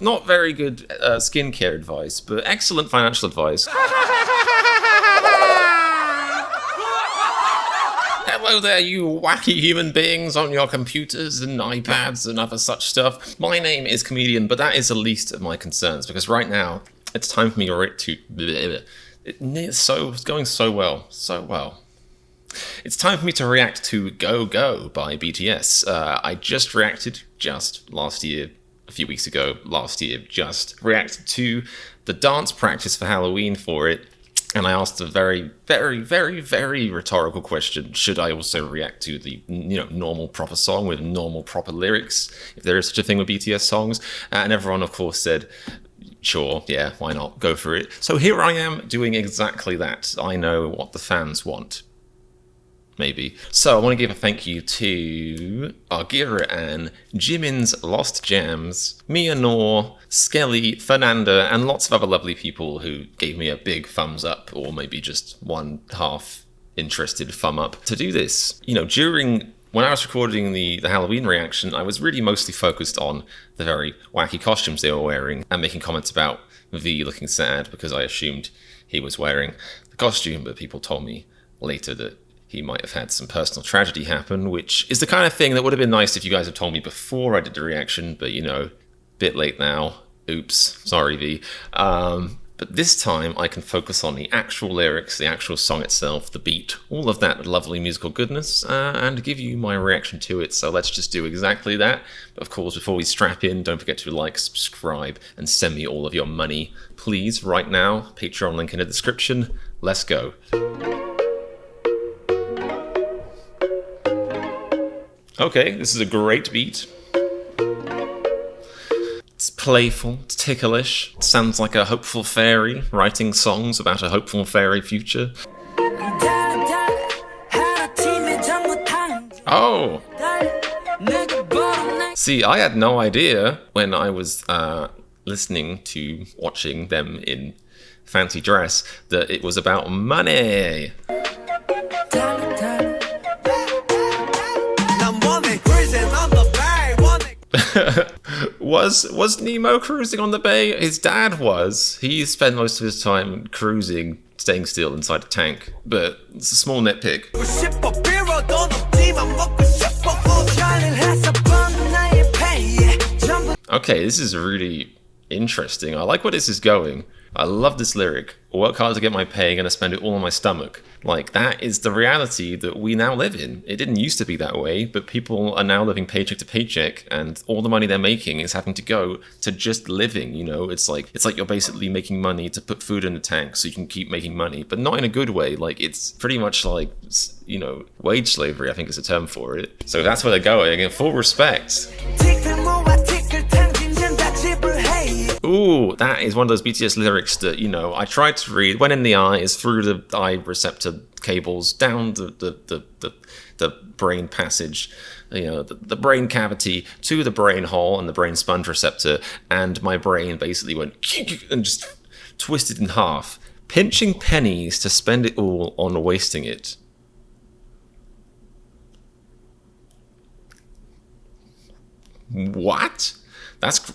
Not very good skincare advice, but excellent financial advice. Hello there, you wacky human beings on your computers and iPads and other such stuff. My name is Comedian, but that is the least of my concerns, because right now, it's time for me to... It's going so well. It's time for me to react to GoGo by BTS. I just reacted a few weeks ago, reacted to the dance practice for Halloween for it. And I asked a very, very, very, very rhetorical question. Should I also react to the, normal proper song with normal proper lyrics, if there is such a thing with BTS songs? And everyone, of course, said, sure, yeah, why not? Go for it. So here I am doing exactly that. I know what the fans want. Maybe. So I want to give a thank you to Argira and Jimin's Lost Jams, Mia Noor, Skelly, Fernanda, and lots of other lovely people who gave me a big thumbs up, or maybe just one half interested thumb up to do this. When I was recording the Halloween reaction, I was really mostly focused on the very wacky costumes they were wearing and making comments about V looking sad because I assumed he was wearing the costume, but people told me later that he might have had some personal tragedy happen, which is the kind of thing that would have been nice if you guys had told me before I did the reaction, but bit late now. Oops, sorry V. But this time I can focus on the actual lyrics, the actual song itself, the beat, all of that lovely musical goodness, and give you my reaction to it. So let's just do exactly that. But of course, before we strap in, don't forget to like, subscribe, and send me all of your money, please, right now. Patreon link in the description. Let's go. Okay, this is a great beat. It's playful, it's ticklish. It sounds like a hopeful fairy writing songs about a hopeful fairy future. Oh! See, I had no idea when I was watching them in fancy dress that it was about money. Was Nemo cruising on the bay? His dad was. He spent most of his time cruising, staying still inside a tank. But it's a small nitpick. Okay, this is really interesting. I like where this is going. I love this lyric. Work hard to get my pay, gonna spend it all on my stomach. Like, that is the reality that we now live in. It didn't used to be that way, but people are now living paycheck to paycheck, and all the money they're making is having to go to just living, It's like you're basically making money to put food in the tank so you can keep making money, but not in a good way. Like, it's pretty much like, wage slavery, I think is a term for it. So that's where they're going, in full respect. Ooh, that is one of those BTS lyrics that, I tried to read, went in the eyes, through the eye receptor cables, down the brain passage, the brain cavity, to the brain hole and the brain sponge receptor, and my brain basically went and just twisted in half. Pinching pennies to spend it all on wasting it. What? That's...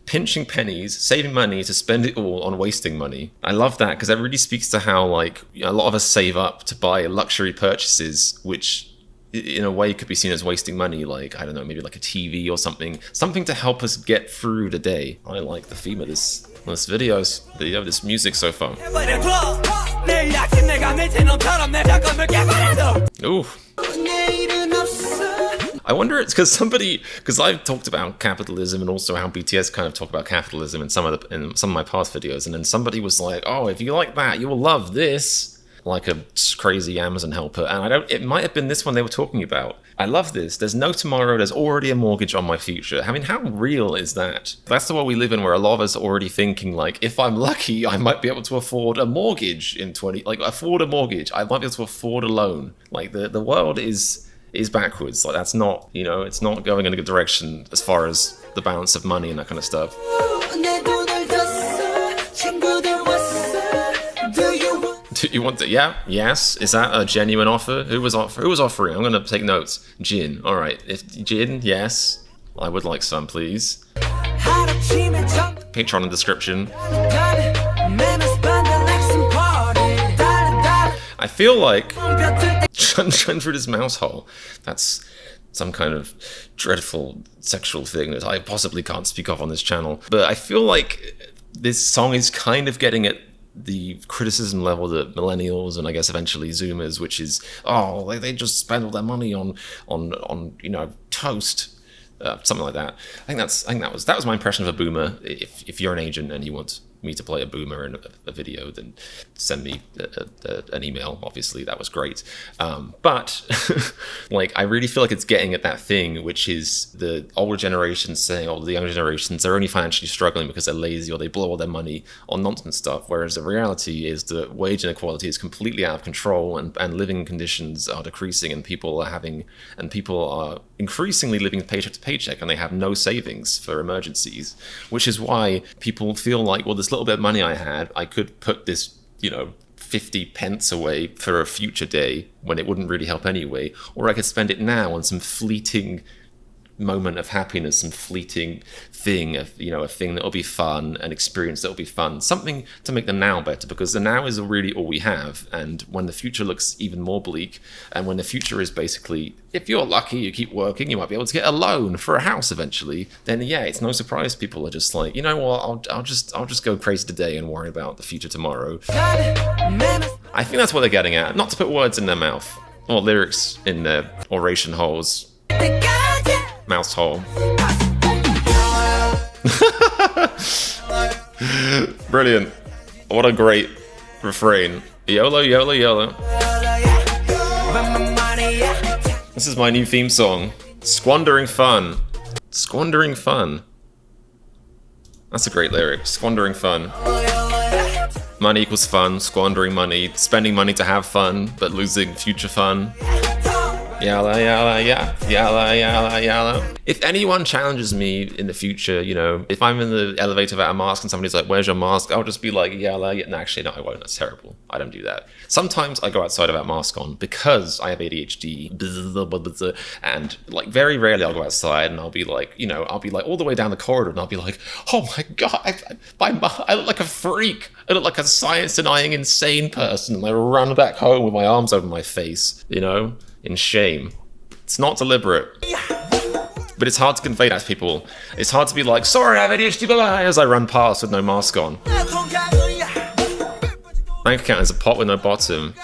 Pinching pennies, saving money to spend it all on wasting money. I love that because that really speaks to how, like, a lot of us save up to buy luxury purchases, which in a way could be seen as wasting money. Like, I don't know, maybe like a TV or something to help us get through the day. I like the theme of this this music so far. Ooh. I wonder it's because I've talked about capitalism and also how BTS kind of talk about capitalism in some of my past videos, and then somebody was like, oh, if you like that, you will love this, like a crazy Amazon helper, and it might have been this one they were talking about. I love this. There's no tomorrow, there's already a mortgage on my future. I mean, how real is that? That's the world we live in, where a lot of us are already thinking, like, if I'm lucky, I might be able to afford a mortgage afford a mortgage. I might be able to afford a loan. Like, the world is backwards. Like, that's not, it's not going in a good direction as far as the balance of money and that kind of stuff. Do you want to? Yeah, yes. Is that a genuine offer? Who was offering? I'm gonna take notes. Jin. All right. If Jin, yes, I would like some, please. Patreon in the description. I feel like through this mouse hole. That's some kind of dreadful sexual thing that I possibly can't speak of on this channel. But I feel like this song is kind of getting at the criticism level that millennials and I guess eventually Zoomers, which is, oh, they just spend all their money on toast. Something like that. I think that was my impression of a boomer. If you're an agent and you want me to play a boomer in a video, then send me an email. Obviously, that was great. But like, I really feel like it's getting at that thing, which is the older generations saying, oh, the younger generations are only financially struggling because they're lazy or they blow all their money on nonsense stuff. Whereas the reality is that wage inequality is completely out of control, and living conditions are decreasing, and people are increasingly living paycheck to paycheck, and they have no savings for emergencies, which is why people feel like, well, this little bit of money I had, I could put this, 50 pence away for a future day when it wouldn't really help anyway, or I could spend it now on some fleeting moment of happiness, some fleeting thing, a thing that'll be fun, an experience that'll be fun, something to make the now better, because the now is really all we have. And when the future looks even more bleak, and when the future is basically, if you're lucky, you keep working, you might be able to get a loan for a house eventually, then yeah, it's no surprise people are just like, you know what, I'll just go crazy today and worry about the future tomorrow. I think that's what they're getting at, not to put words in their mouth or lyrics in their oration holes. Mouse hole. Brilliant. What a great refrain. YOLO, YOLO, YOLO. This is my new theme song. Squandering fun. Squandering fun. That's a great lyric. Squandering fun. Money equals fun. Squandering money. Spending money to have fun, but losing future fun. Yalla, yalla, yeah. Yalla, yalla, yalla. If anyone challenges me in the future, if I'm in the elevator without a mask and somebody's like, where's your mask? I'll just be like, yalla, yeah. No, actually, no, I won't. That's terrible. I don't do that. Sometimes I go outside without a mask on because I have ADHD. And like very rarely I'll go outside and I'll be like all the way down the corridor and I'll be like, oh my God, I look like a freak. I look like a science-denying insane person. And I run back home with my arms over my face, in shame. It's not deliberate. But it's hard to convey that to people. It's hard to be like, sorry, I have ADHD, as I run past with no mask on. Bank account is a pot with no bottom.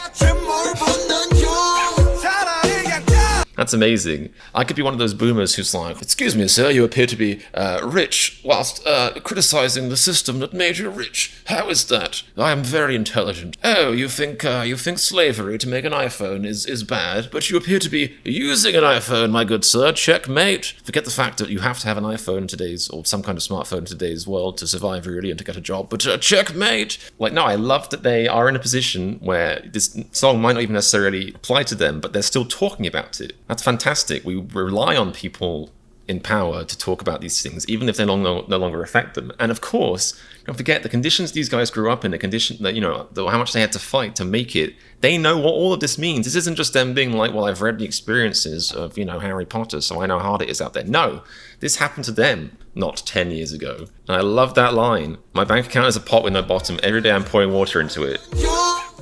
That's amazing. I could be one of those boomers who's like, excuse me, sir, you appear to be rich whilst criticizing the system that made you rich. How is that? I am very intelligent. Oh, you think slavery to make an iPhone is bad, but you appear to be using an iPhone, my good sir. Checkmate. Forget the fact that you have to have an iPhone in today's, or some kind of smartphone in today's world to survive really and to get a job, but checkmate. Like, no, I love that they are in a position where this song might not even necessarily apply to them, but they're still talking about it. That's fantastic. We rely on people in power to talk about these things, even if they no longer affect them. And of course, don't forget the conditions these guys grew up in, the condition that, how much they had to fight to make it. They know what all of this means. This isn't just them being like, well, I've read the experiences of, Harry Potter, so I know how hard it is out there. No, this happened to them not 10 years ago. And I love that line. My bank account is a pot with no bottom. Every day I'm pouring water into it.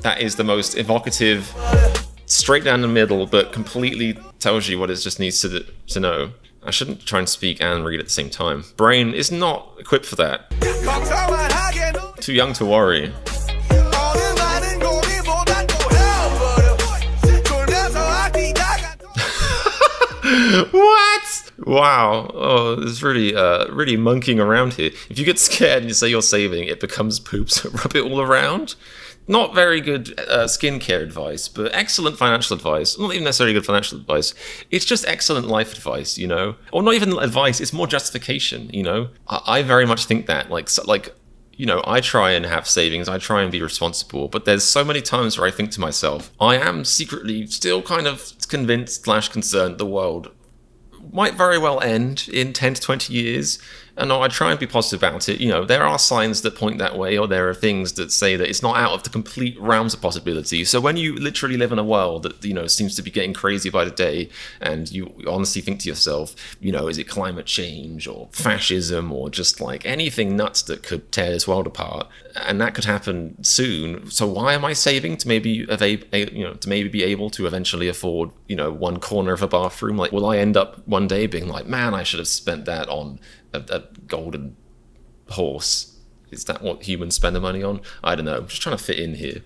That is the most evocative, straight down the middle, but completely tells you what it just needs to know. I shouldn't try and speak and read at the same time. Brain is not equipped for that. Too young to worry. What? Wow. Oh, it's really monkeying around here. If you get scared and you say you're saving, it becomes poop, so rub it all around. Not very good skincare advice, but excellent financial advice. Not even necessarily good financial advice. It's just excellent life advice, Or not even advice, it's more justification, I very much think that. I try and have savings, I try and be responsible, but there's so many times where I think to myself, I am secretly still kind of convinced / concerned the world might very well end in 10 to 20 years. And I try and be positive about it. There are signs that point that way, or there are things that say that it's not out of the complete realms of possibility. So when you literally live in a world that, seems to be getting crazy by the day, and you honestly think to yourself, is it climate change or fascism or just like anything nuts that could tear this world apart? And that could happen soon. So why am I saving to maybe be able to eventually afford, one corner of a bathroom? Like, will I end up one day being like, man, I should have spent that on a golden horse? Is that what humans spend their money on? I don't know. I'm just trying to fit in here.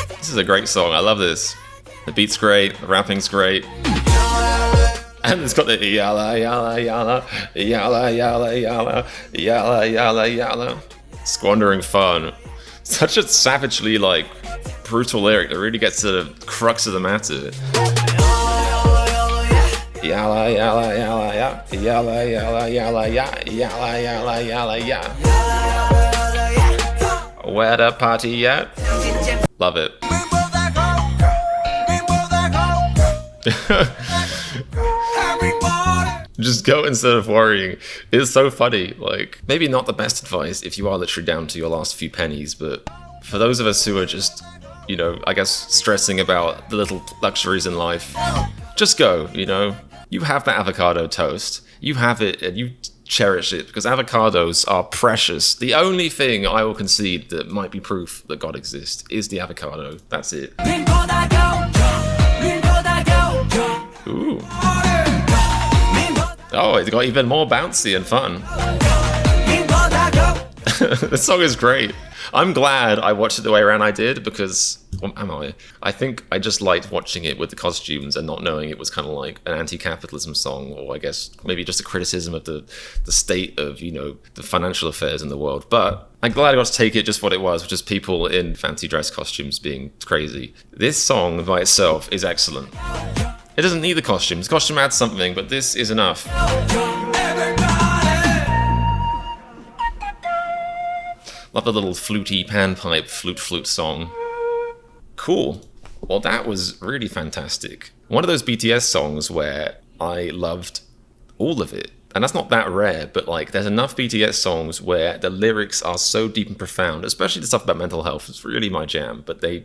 This is a great song. I love this. The beat's great. The rapping's great. And it's got the yalla yalla yalla yalla yalla yalla yalla yalla yalla. Squandering fun. Such a savagely brutal lyric that really gets to the crux of the matter. Yalla yalla yalla ya yalla yalla yalla ya yalla yalla yalla ya. Where the party at? Love it. Just go instead of worrying. It's so funny. Maybe not the best advice if you are literally down to your last few pennies, but for those of us who are just, I guess stressing about the little luxuries in life, just go, You have that avocado toast. You have it and you cherish it, because avocados are precious. The only thing I will concede that might be proof that God exists is the avocado. That's it. Ooh. Oh, it got even more bouncy and fun. The song is great. I'm glad I watched it the way around I did, because, I think I just liked watching it with the costumes and not knowing it was kind of like an anti-capitalism song, or I guess maybe just a criticism of the state of, the financial affairs in the world. But I'm glad I got to take it just what it was, which is people in fancy dress costumes being crazy. This song by itself is excellent. It doesn't need the costumes. The costume adds something, but this is enough. Love the little fluty panpipe flute song. Cool. Well, that was really fantastic. One of those BTS songs where I loved all of it. And that's not that rare, but there's enough BTS songs where the lyrics are so deep and profound, especially the stuff about mental health. It's really my jam, but the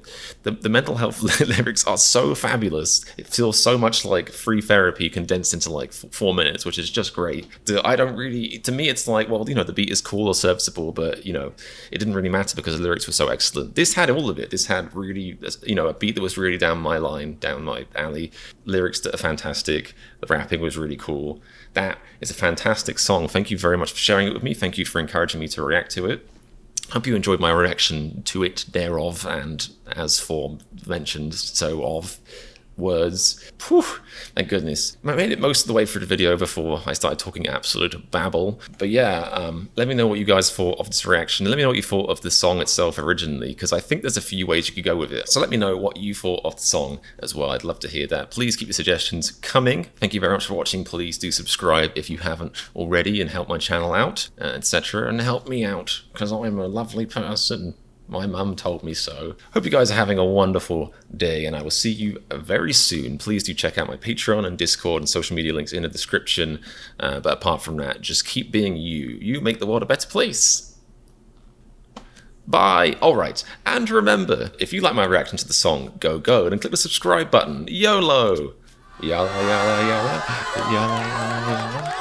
mental health lyrics are so fabulous. It feels so much like free therapy condensed into 4 minutes, which is just great. To me, it's the beat is cool or serviceable, but, it didn't really matter because the lyrics were so excellent. This had all of it. This had really, a beat that was really down my line, down my alley, lyrics that are fantastic. The rapping was really cool. That is a fantastic song. Thank you very much for sharing it with me. Thank you for encouraging me to react to it. Hope you enjoyed my reaction to it, thereof, and as for mentioned, so of words. Whew, thank goodness. I made it most of the way through the video before I started talking absolute babble. But yeah, let me know what you guys thought of this reaction. Let me know what you thought of the song itself originally, because I think there's a few ways you could go with it. So let me know what you thought of the song as well. I'd love to hear that. Please keep your suggestions coming. Thank you very much for watching. Please do subscribe if you haven't already and help my channel out, etc. And help me out, because I'm a lovely person. My mum told me so. Hope you guys are having a wonderful day, and I will see you very soon. Please do check out my Patreon and Discord and social media links in the description. But apart from that, just keep being you. You make the world a better place. Bye. All right. And remember, if you like my reaction to the song GoGo, then click the subscribe button. YOLO. Yalla, yalla, yalla. Yalla, yalla, yalla.